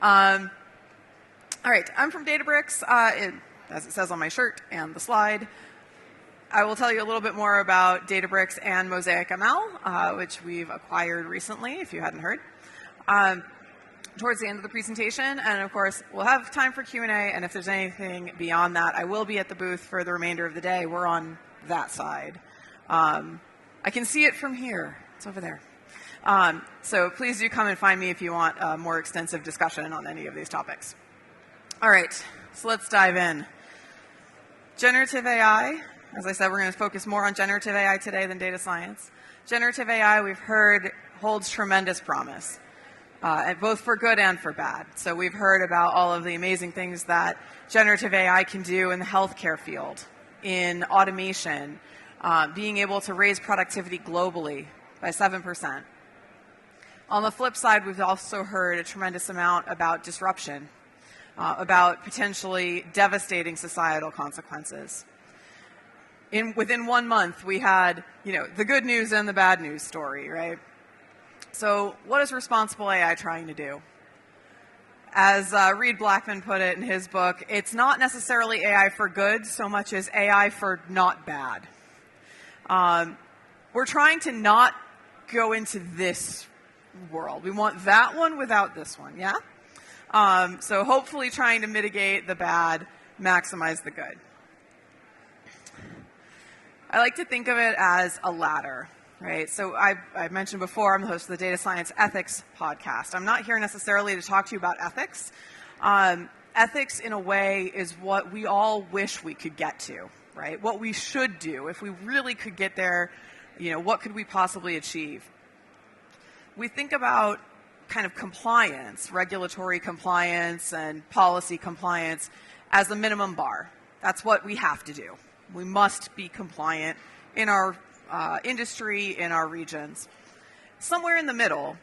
All right, I'm from DATABRICKS, as it says on my shirt and the slide. I will tell you a little bit more about DATABRICKS and Mosaic ML, which we've acquired recently, if you hadn't heard, towards the end of the presentation. And of course, we'll have time for Q&A, and if there's anything beyond that, I will be at the booth for the remainder of the day. We're on that side. I can see it from here. It's over there. So please do come and find me if you want a more extensive discussion on any of these topics. All right, so let's dive in. Generative AI. As I said, we're going to focus more on generative AI today than data science. Generative AI, we've heard, holds tremendous promise, both for good and for bad. So we've heard about all of the amazing things that generative AI can do in the healthcare field, in automation, being able to raise productivity globally by 7%. On the flip side, we've also heard a tremendous amount about disruption, about potentially devastating societal consequences. Within 1 month, we had, the good news and the bad news story, right? So what is responsible AI trying to do? As Reed Blackman put it in his book, it's not necessarily AI for good so much as AI for not bad. We're trying to not go into this world. We want that one without this one, yeah? So hopefully trying to mitigate the bad, maximize the good. I like to think of it as a ladder, right? So I mentioned before, I'm the host of the Data Science Ethics podcast. I'm not here necessarily to talk to you about ethics. Ethics, in a way, is what we all wish we could get to, right? What we should do. If we really could get there, what could we possibly achieve? We think about kind of compliance, regulatory compliance and policy compliance as a minimum bar. That's what we have to do. We must be compliant in our industry, in our regions. Somewhere in the middle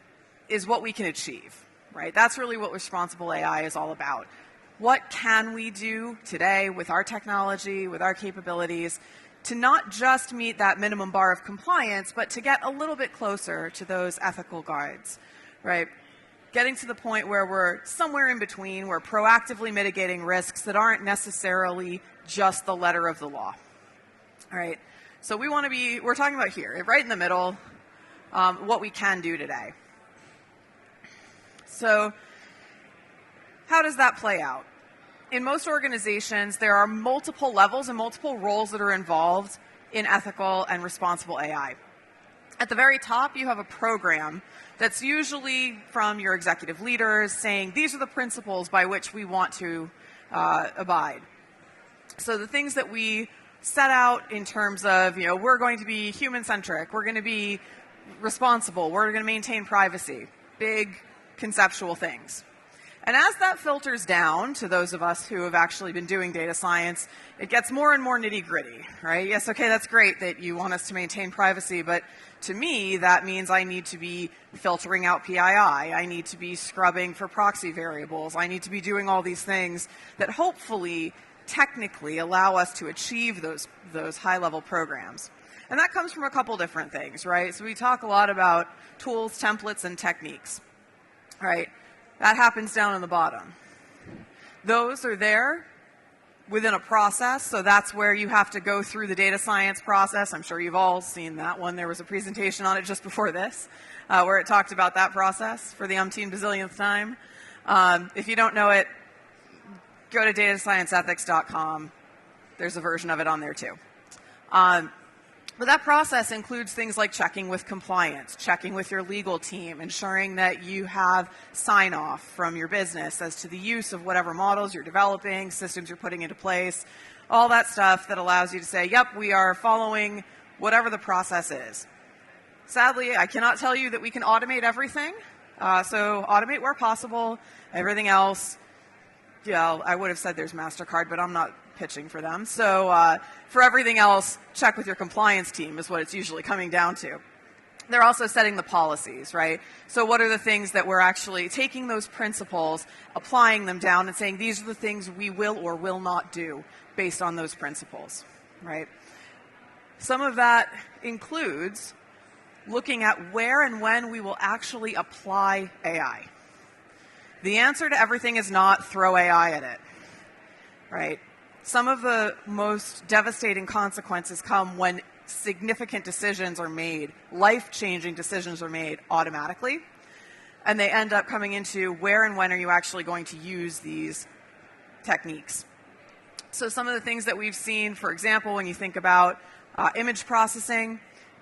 is what we can achieve, right? That's really what responsible AI is all about. What can we do today with our technology, with our capabilities, to not just meet that minimum bar of compliance, but to get a little bit closer to those ethical guides, right? Getting to the point where we're somewhere in between, we're proactively mitigating risks that aren't necessarily just the letter of the law. All right, so we're talking about here, right in the middle, what we can do today. So how does that play out? In most organizations, there are multiple levels and multiple roles that are involved in ethical and responsible AI. At the very top, you have a program that's usually from your executive leaders saying, these are the principles by which we want to abide. So the things that we set out in terms of, we're going to be human-centric, we're going to be responsible, we're going to maintain privacy, big conceptual things. And as that filters down to those of us who have actually been doing data science, it gets more and more nitty-gritty, right? Yes, okay, that's great that you want us to maintain privacy, but to me, that means I need to be filtering out PII. I need to be scrubbing for proxy variables. I need to be doing all these things that hopefully, technically, allow us to achieve those high-level programs. And that comes from a couple different things, right? So we talk a lot about tools, templates, and techniques, right? That happens down in the bottom. Those are there within a process, so that's where you have to go through the data science process. I'm sure you've all seen that one. There was a presentation on it just before this, where it talked about that process for the umpteen bazillionth time. If you don't know it, go to datascienceethics.com. There's a version of it on there too. But that process includes things like checking with compliance, checking with your legal team, ensuring that you have sign-off from your business as to the use of whatever models you're developing, systems you're putting into place, all that stuff that allows you to say, yep, we are following whatever the process is. Sadly, I cannot tell you that we can automate everything. So automate where possible. Everything else, I would have said there's MasterCard, but I'm not pitching for them. So for everything else, check with your compliance team is what it's usually coming down to. They're also setting the policies, right? So what are the things that we're actually taking those principles, applying them down and saying these are the things we will or will not do based on those principles, right? Some of that includes looking at where and when we will actually apply AI. The answer to everything is not throw AI at it, right? Some of the most devastating consequences come when significant decisions are made, life-changing decisions are made automatically, and they end up coming into where and when are you actually going to use these techniques. So some of the things that we've seen, for example, when you think about image processing,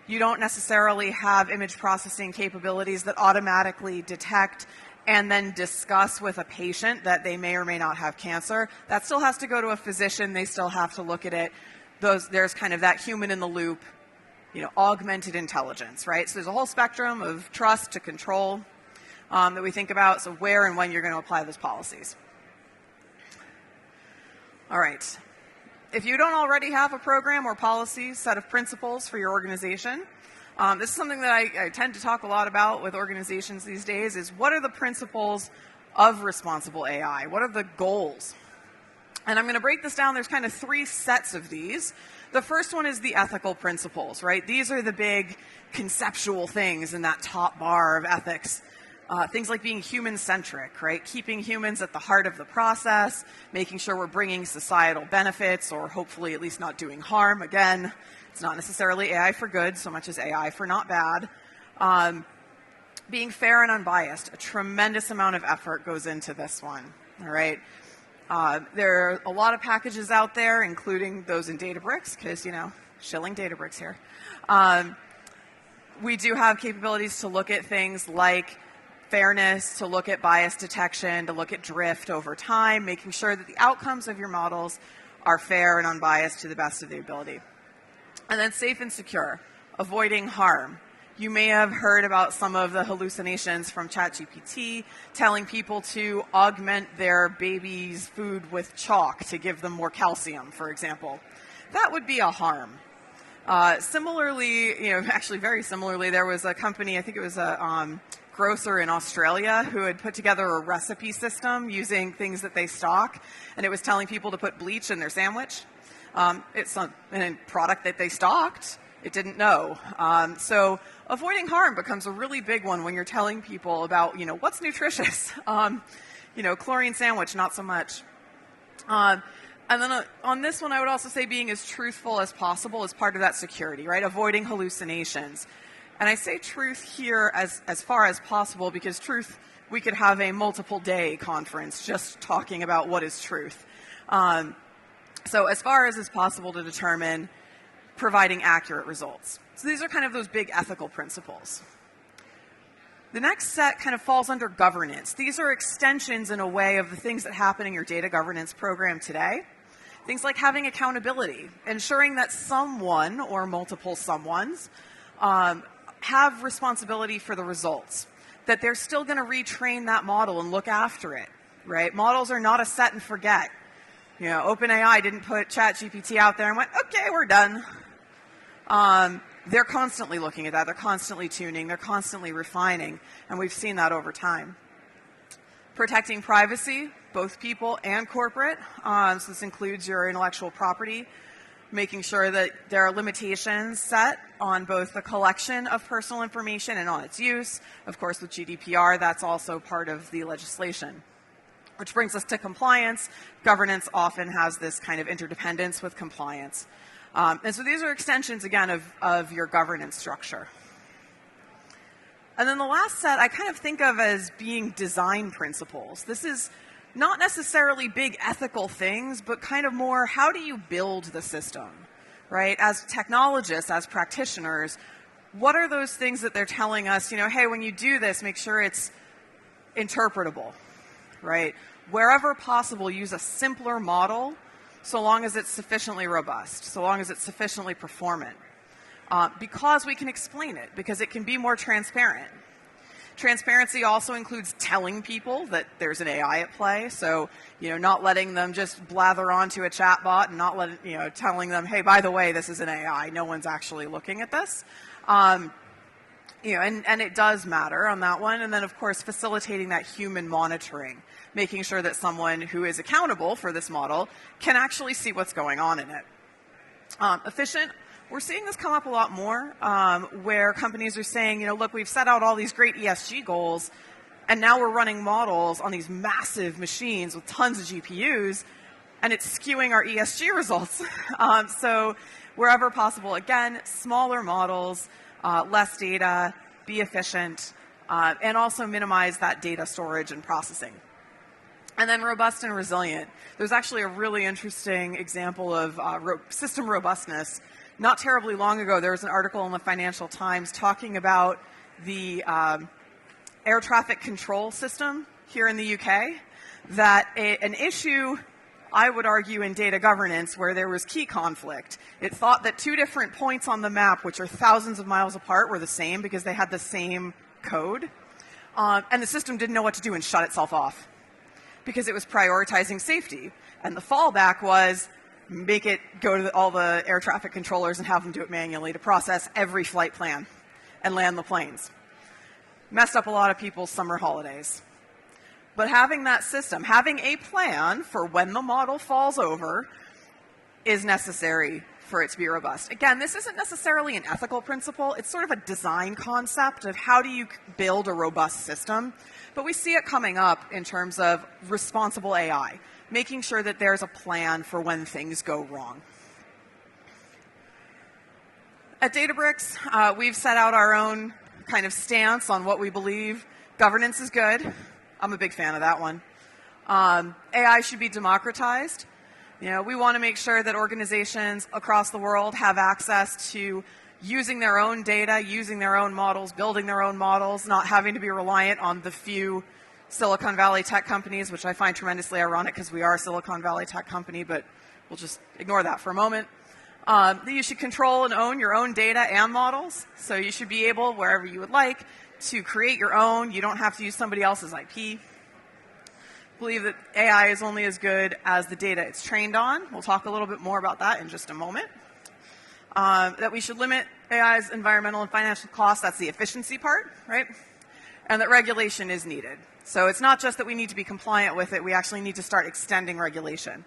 you don't necessarily have image processing capabilities that automatically detect and then discuss with a patient that they may or may not have cancer. That still has to go to a physician. They still have to look at it. There's kind of that human in the loop, augmented intelligence, right? So there's a whole spectrum of trust to control that we think about, so where and when you're going to apply those policies. All right. If you don't already have a program or policy set of principles for your organization, this is something that I tend to talk a lot about with organizations these days, is what are the principles of responsible AI? What are the goals? And I'm going to break this down. There's kind of 3 sets of these. The first one is the ethical principles, right? These are the big conceptual things in that top bar of ethics. Things like being human-centric, right? Keeping humans at the heart of the process, making sure we're bringing societal benefits, or hopefully at least not doing harm. Again, it's not necessarily AI for good so much as AI for not bad. Being fair and unbiased. A tremendous amount of effort goes into this one, all right? There are a lot of packages out there, including those in DATABRICKS, because, shilling DATABRICKS here. We do have capabilities to look at things like fairness, to look at bias detection, to look at drift over time, making sure that the outcomes of your models are fair and unbiased to the best of the ability. And then safe and secure, avoiding harm. You may have heard about some of the hallucinations from ChatGPT telling people to augment their baby's food with chalk to give them more calcium, for example. That would be a harm. Similarly, actually very similarly, there was a company, I think it was a grocer in Australia, who had put together a recipe system using things that they stock, and it was telling people to put bleach in their sandwich. It's a product that they stocked. It didn't know. So avoiding harm becomes a really big one when you're telling people about, what's nutritious. Chlorine sandwich, not so much. And then on this one, I would also say being as truthful as possible is part of that security, right? Avoiding hallucinations. And I say truth here as far as possible because truth, we could have a multiple day conference just talking about what is truth. So as far as is possible to determine providing accurate results. So these are kind of those big ethical principles. The next set kind of falls under governance. These are extensions in a way of the things that happen in your data governance program today. Things like having accountability, ensuring that someone or multiple someones have responsibility for the results, that they're still going to retrain that model and look after it, right? Models are not a set and forget. OpenAI didn't put ChatGPT out there and went, okay, we're done. They're constantly looking at that. They're constantly tuning. They're constantly refining. And we've seen that over time. Protecting privacy, both people and corporate. So this includes your intellectual property. Making sure that there are limitations set on both the collection of personal information and on its use. Of course, with GDPR, that's also part of the legislation. Which brings us to compliance. Governance often has this kind of interdependence with compliance. And so these are extensions, again, of your governance structure. And then the last set I kind of think of as being design principles. This is not necessarily big ethical things, but kind of more, how do you build the system, right? As technologists, as practitioners, what are those things that they're telling us, hey, when you do this, make sure it's interpretable, right? Wherever possible, use a simpler model so long as it's sufficiently robust, so long as it's sufficiently performant. Because we can explain it, because it can be more transparent. Transparency also includes telling people that there's an AI at play, so not letting them just blather onto a chatbot and not telling them, hey, by the way, this is an AI. No one's actually looking at this. And it does matter on that one. And then, of course, facilitating that human monitoring, making sure that someone who is accountable for this model can actually see what's going on in it. Efficient. We're seeing this come up a lot more, where companies are saying, look, we've set out all these great ESG goals. And now we're running models on these massive machines with tons of GPUs, and it's skewing our ESG results. So wherever possible, again, smaller models, less data, be efficient, and also minimize that data storage and processing. And then robust and resilient. There's actually a really interesting example of system robustness. Not terribly long ago, there was an article in the Financial Times talking about the air traffic control system here in the UK, that an issue, I would argue, in data governance where there was key conflict. It thought that two different points on the map, which are thousands of miles apart, were the same because they had the same code. And the system didn't know what to do and shut itself off because it was prioritizing safety. And the fallback was make it go to all the air traffic controllers and have them do it manually to process every flight plan and land the planes. Messed up a lot of people's summer holidays. But having that system, having a plan for when the model falls over, is necessary for it to be robust. Again, this isn't necessarily an ethical principle. It's sort of a design concept of how do you build a robust system. But we see it coming up in terms of responsible AI, making sure that there's a plan for when things go wrong. At Databricks, we've set out our own kind of stance on what we believe governance is good. I'm a big fan of that one. AI should be democratized. You know, we want to make sure that organizations across the world have access to using their own data, using their own models, building their own models, not having to be reliant on the few Silicon Valley tech companies, which I find tremendously ironic because we are a Silicon Valley tech company, but we'll just ignore that for a moment. You should control and own your own data and models. So you should be able, wherever you would like, to create your own. You don't have to use somebody else's IP. Believe that AI is only as good as the data it's trained on. We'll talk a little bit more about that in just a moment. That we should limit AI's environmental and financial costs. That's the efficiency part, right? And that regulation is needed. So it's not just that we need to be compliant with it. We actually need to start extending regulation.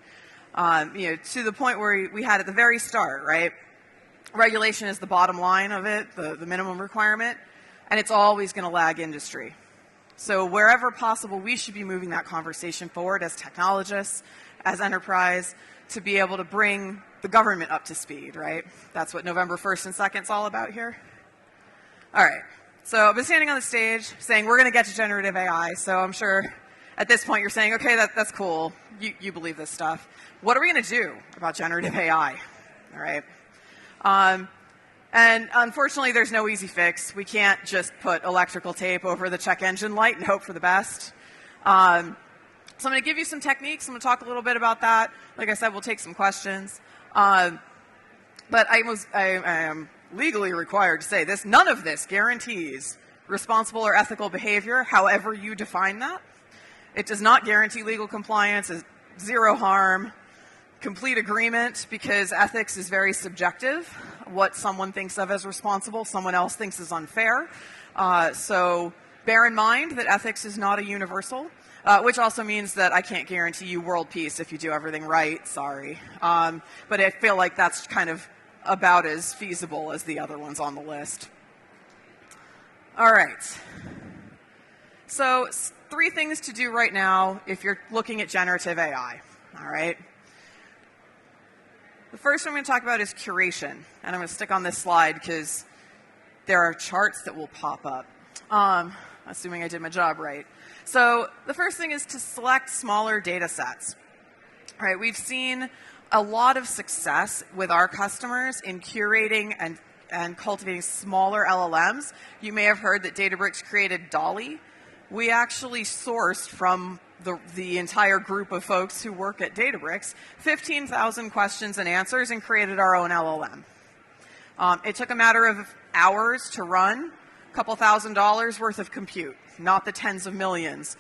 To the point where we had at the very start, right? Regulation is the bottom line of it, the minimum requirement, and it's always going to lag industry. So wherever possible, we should be moving that conversation forward as technologists, as enterprise, to be able to bring the government up to speed, right? That's what November 1st and 2nd is all about here. All right. So I've been standing on the stage saying we're going to get to generative AI, so I'm sure at this point you're saying, okay, that's cool. You believe this stuff. What are we going to do about generative AI? All right. And unfortunately, there's no easy fix. We can't just put electrical tape over the check engine light and hope for the best. So I'm going to give you some techniques. I'm going to talk a little bit about that. Like I said, we'll take some questions. But I am legally required to say this. None of this guarantees responsible or ethical behavior, however you define that. It does not guarantee legal compliance, zero harm, complete agreement, because ethics is very subjective. What someone thinks of as responsible, someone else thinks is unfair. So bear in mind that ethics is not a universal, which also means that I can't guarantee you world peace if you do everything right. Sorry. But I feel like that's kind of about as feasible as the other ones on the list. All right. So 3 things to do right now if you're looking at generative AI. All right. The first one I'm going to talk about is curation, and I'm going to stick on this slide because there are charts that will pop up, assuming I did my job right. So the first thing is to select smaller data sets. All right, we've seen a lot of success with our customers in curating and cultivating smaller LLMs. You may have heard that Databricks created Dolly. We actually sourced from the entire group of folks who work at Databricks 15,000 questions and answers and created our own LLM. It took a matter of hours to run, a couple $1,000s worth of compute, not the tens of millions.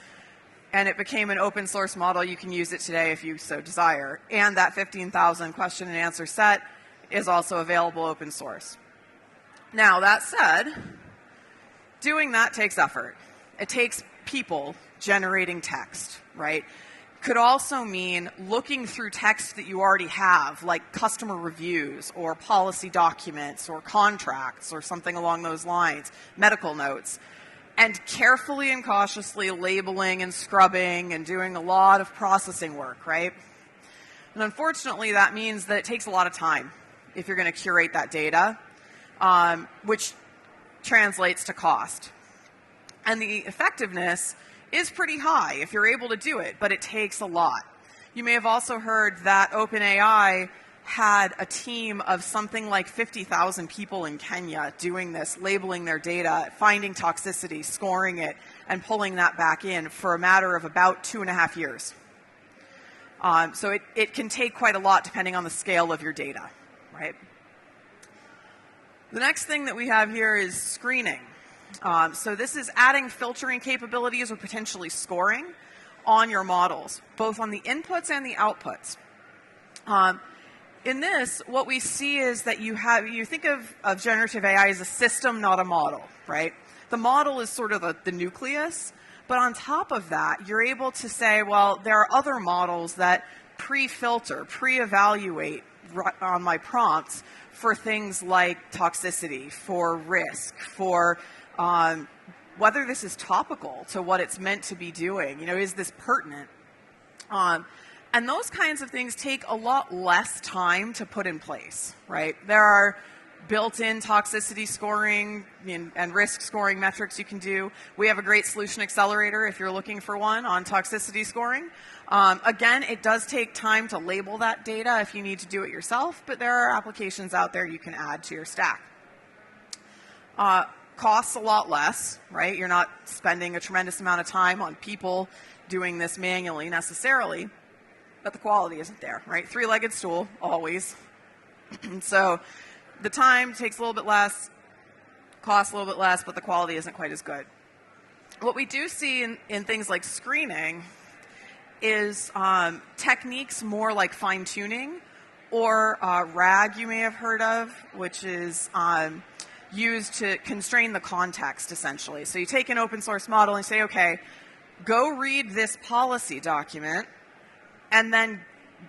And it became an open source model. You can use it today if you so desire. And that 15,000 question and answer set is also available open source. Now, that said, doing that takes effort. It takes people generating text, right? Could also mean looking through text that you already have, like customer reviews or policy documents or contracts or something along those lines, medical notes, and carefully and cautiously labeling and scrubbing and doing a lot of processing work, right? And unfortunately, that means that it takes a lot of time if you're going to curate that data, which translates to cost. And the effectiveness is pretty high if you're able to do it, but it takes a lot. You may have also heard that OpenAI had a team of something like 50,000 people in Kenya doing this, labeling their data, finding toxicity, scoring it, and pulling that back in for a matter of about 2.5 years. So it can take quite a lot depending on the scale of your data, right? The next thing that we have here is screening. So this is adding filtering capabilities or potentially scoring on your models, both on the inputs and the outputs. In this, what we see is that you think of generative AI as a system, not a model, right? The model is sort of the nucleus, but on top of that, you're able to say, well, there are other models that pre-filter, pre-evaluate on my prompts for things like toxicity, for risk, for whether this is topical to what it's meant to be doing. You know, is this pertinent? And those kinds of things take a lot less time to put in place, right? There are built-in toxicity scoring and risk scoring metrics you can do. We have a great solution accelerator if you're looking for one on toxicity scoring. Again, it does take time to label that data if you need to do it yourself, but there are applications out there you can add to your stack. Costs a lot less, right? You're not spending a tremendous amount of time on people doing this manually necessarily, but the quality isn't there, right? Three-legged stool, always. So the time takes a little bit less, costs a little bit less, but the quality isn't quite as good. What we do see in things like screening is techniques more like fine-tuning or RAG you may have heard of, which is used to constrain the context, essentially. So you take an open source model and say, okay, go read this policy document, and then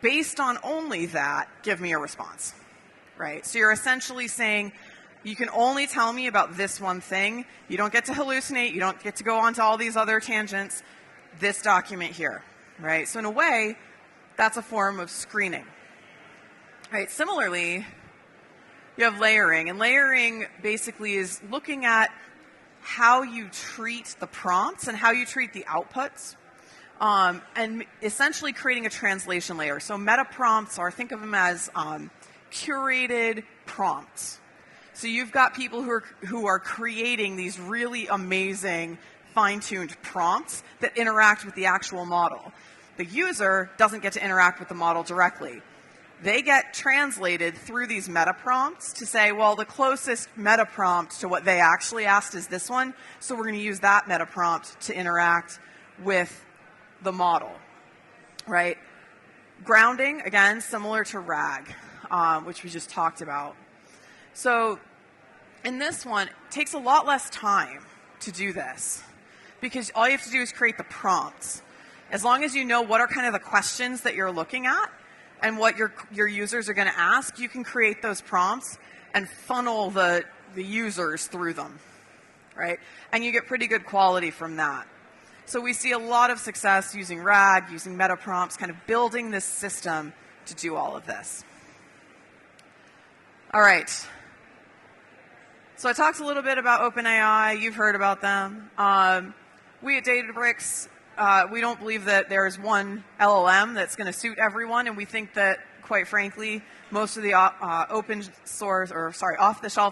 based on only that, give me a response, right? So you're essentially saying, you can only tell me about this one thing. You don't get to hallucinate. You don't get to go on to all these other tangents. This document here, right? So in a way, that's a form of screening, right? Similarly, you have layering, and layering basically is looking at how you treat the prompts and how you treat the outputs, and essentially creating a translation layer. So meta prompts are, think of them as curated prompts. So you've got people who are creating these really amazing fine-tuned prompts that interact with the actual model. The user doesn't get to interact with the model directly. They get translated through these meta prompts to say, well, the closest meta prompt to what they actually asked is this one, so we're going to use that meta prompt to interact with the model, right? Grounding, again, similar to RAG, which we just talked about. So in this one, it takes a lot less time to do this because all you have to do is create the prompts. As long as you know what are kind of the questions that you're looking at and what your users are going to ask, you can create those prompts and funnel the users through them, right? And you get pretty good quality from that. So we see a lot of success using RAG, using meta prompts, kind of building this system to do all of this. All right. So I talked a little bit about OpenAI. You've heard about them. We at DataBricks, we don't believe that there is one LLM that's going to suit everyone, and we think that, quite frankly, most of the off-the-shelf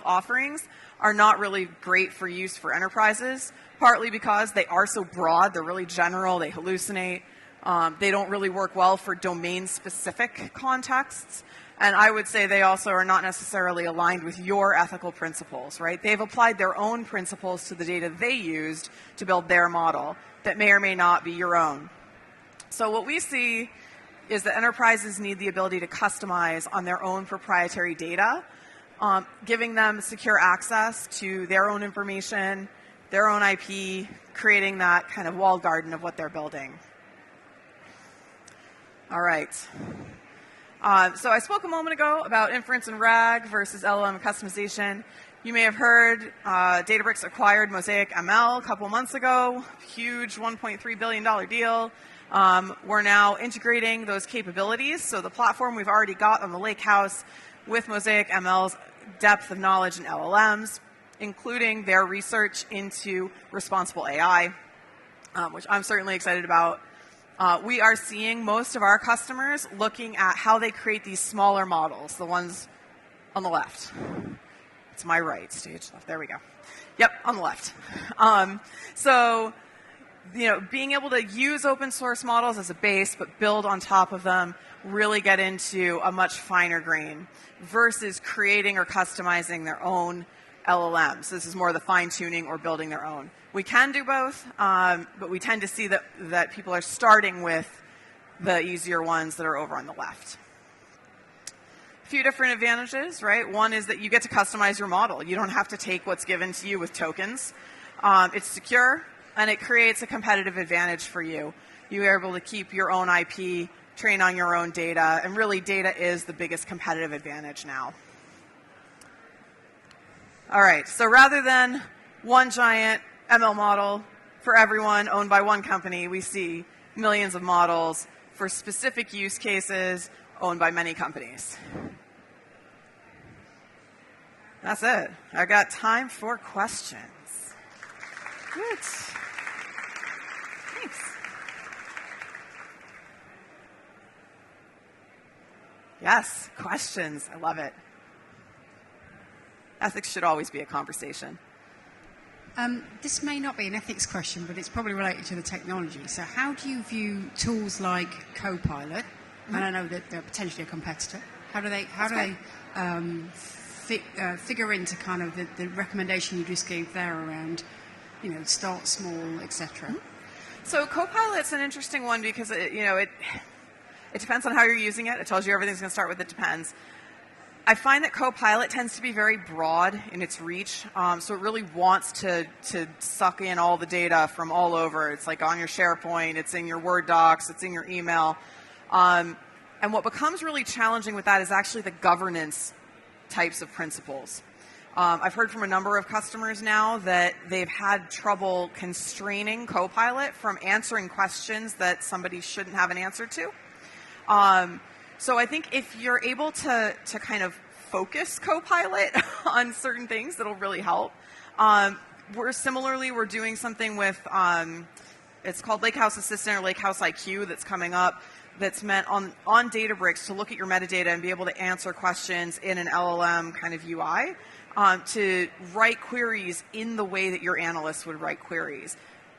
offerings are not really great for use for enterprises, partly because they are so broad, they're really general, they hallucinate, they don't really work well for domain-specific contexts, and I would say they also are not necessarily aligned with your ethical principles, right? They've applied their own principles to the data they used to build their model that may or may not be your own. So what we see is that enterprises need the ability to customize on their own proprietary data, giving them secure access to their own information, their own IP, creating that kind of walled garden of what they're building. All right. So I spoke a moment ago about inference and RAG versus LLM customization. You may have heard DataBricks acquired Mosaic ML a couple months ago, huge $1.3 billion deal. We're now integrating those capabilities. So the platform we've already got on the Lakehouse with Mosaic ML's depth of knowledge in LLMs, including their research into responsible AI, which I'm certainly excited about. We are seeing most of our customers looking at how they create these smaller models, the ones on the left. It's my right, stage left. There we go. Yep, on the left. So, being able to use open source models as a base, but build on top of them, really get into a much finer grain versus creating or customizing their own LLMs. This is more the fine tuning or building their own. We can do both, but we tend to see that people are starting with the easier ones that are over on the left. A few different advantages, right? One is that you get to customize your model. You don't have to take what's given to you with tokens. It's secure, and it creates a competitive advantage for you. You are able to keep your own IP, train on your own data, and really data is the biggest competitive advantage now. All right, so rather than one giant ML model for everyone owned by one company, we see millions of models for specific use cases owned by many companies. That's it. I got time for questions. Good. Thanks. Yes, questions. I love it. Ethics should always be a conversation. This may not be an ethics question, but it's probably related to the technology. So how do you view tools like Copilot? And I know that they're potentially a competitor. How do they figure into kind of the recommendation you just gave there around, start small, etc.? So Copilot's an interesting one because it depends on how you're using it. It tells you everything's going to start with it depends. I find that Copilot tends to be very broad in its reach, so it really wants to suck in all the data from all over. It's like on your SharePoint, it's in your Word docs, it's in your email. And what becomes really challenging with that is actually the governance types of principles. I've heard from a number of customers now that they've had trouble constraining Copilot from answering questions that somebody shouldn't have an answer to. So I think if you're able to kind of focus Copilot on certain things, that'll really help. We're doing something with, it's called Lakehouse Assistant or Lakehouse IQ that's coming up, that's meant on Databricks to look at your metadata and be able to answer questions in an LLM kind of UI, to write queries in the way that your analysts would write queries.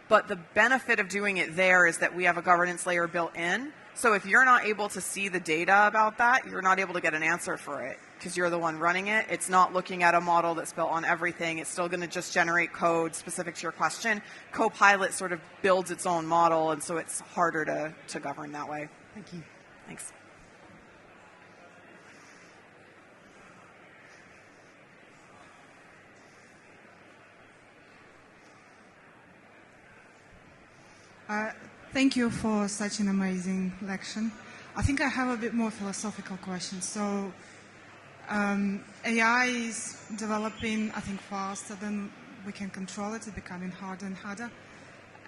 But the benefit of doing it there is that we have a governance layer built in. So if you're not able to see the data about that, you're not able to get an answer for it because you're the one running it. It's not looking at a model that's built on everything. It's still going to just generate code specific to your question. Copilot sort of builds its own model, and so it's harder to govern that way. Thank you. Thanks. Thank you for such an amazing lecture. I think I have a bit more philosophical question. So AI is developing, I think, faster than we can control it. It's becoming harder and harder.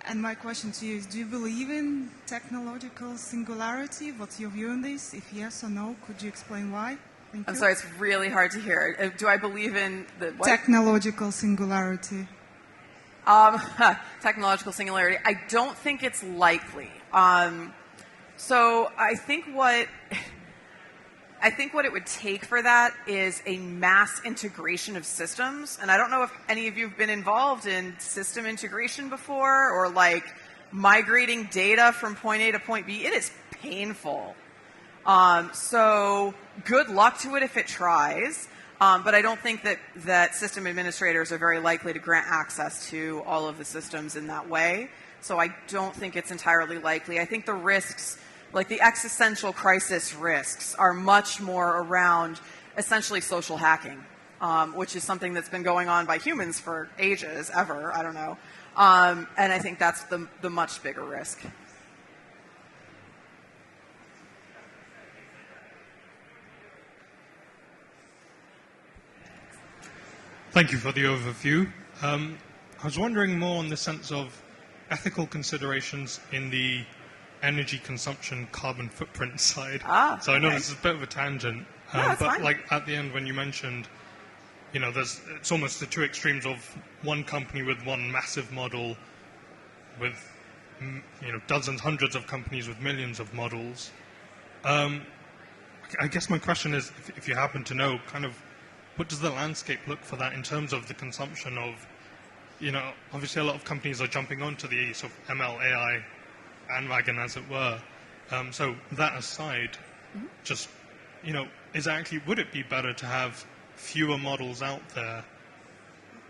And my question to you is, do you believe in technological singularity? What's your view on this? If yes or no, could you explain why? Thank you. I'm sorry, it's really hard to hear. Do I believe in the what? Technological singularity. Technological singularity. I don't think it's likely. So I think what it would take for that is a mass integration of systems. And I don't know if any of you have been involved in system integration before or like migrating data from point A to point B. It is painful. So good luck to it if it tries. But I don't think that system administrators are very likely to grant access to all of the systems in that way. So I don't think it's entirely likely. I think the risks, like the existential crisis risks, are much more around essentially social hacking, which is something that's been going on by humans for ages, ever, I don't know. And I think that's the much bigger risk. Thank you for the overview. I was wondering more on the sense of ethical considerations in the energy consumption carbon footprint side. So I know this is a bit of a tangent, that's but fine. like at the end when you mentioned, it's almost the two extremes of one company with one massive model with dozens, hundreds of companies with millions of models. I guess my question is, if you happen to know, kind of, what does the landscape look for that in terms of the consumption of, obviously a lot of companies are jumping onto the sort of ML AI bandwagon, as it were. So that aside, just, would it be better to have fewer models out there,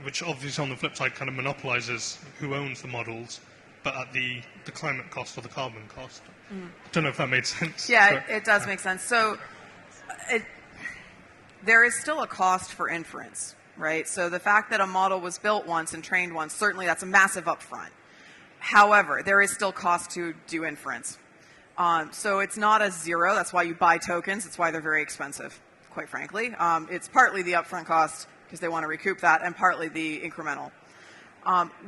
which obviously on the flip side kind of monopolizes who owns the models, but at the climate cost or the carbon cost? I don't know if that made sense. Yeah, it does make sense. So there is still a cost for inference, right? So the fact that a model was built once and trained once, certainly that's a massive upfront. However, there is still cost to do inference. So it's not a zero. That's why you buy tokens. That's why they're very expensive, quite frankly. It's partly the upfront cost because they want to recoup that, and partly the incremental.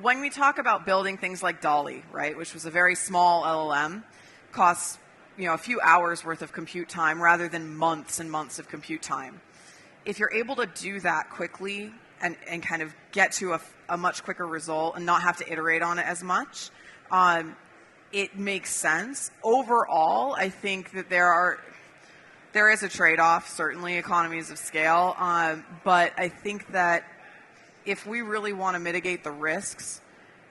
When we talk about building things like DALL-E, right, which was a very small LLM, costs a few hours worth of compute time rather than months and months of compute time. If you're able to do that quickly and kind of get to a much quicker result and not have to iterate on it as much, it makes sense. Overall, I think that there is a trade-off, certainly economies of scale, but I think that if we really want to mitigate the risks,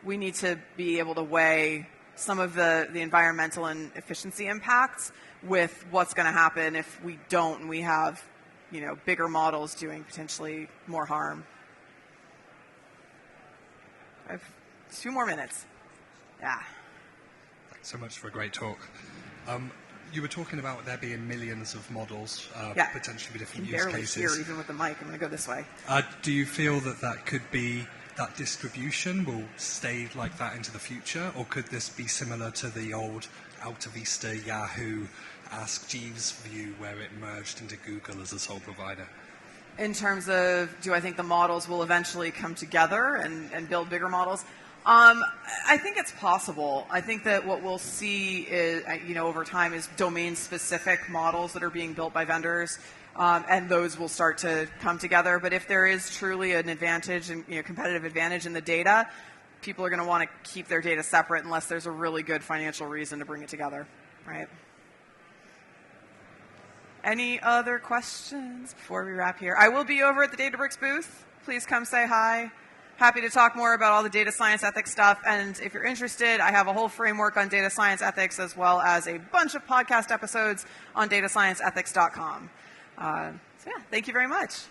we need to be able to weigh some of the environmental and efficiency impacts with what's going to happen if we don't and we have bigger models doing potentially more harm. I have 2 more minutes. Yeah. Thanks so much for a great talk. You were talking about there being millions of models, potentially with different use cases. Barely hear even with the mic. I'm going to go this way. Do you feel that could be, that distribution will stay like that into the future, or could this be similar to the old Alta Vista, Yahoo, Ask Jeeves view where it merged into Google as a sole provider? In terms of, do I think the models will eventually come together and build bigger models? I think it's possible. I think that what we'll see is, over time is domain-specific models that are being built by vendors, and those will start to come together. But if there is truly an advantage and competitive advantage in the data, people are going to want to keep their data separate unless there's a really good financial reason to bring it together, right? Any other questions before we wrap here? I will be over at the DataBricks booth. Please come say hi. Happy to talk more about all the data science ethics stuff. And if you're interested, I have a whole framework on data science ethics as well as a bunch of podcast episodes on datascienceethics.com. So yeah, thank you very much.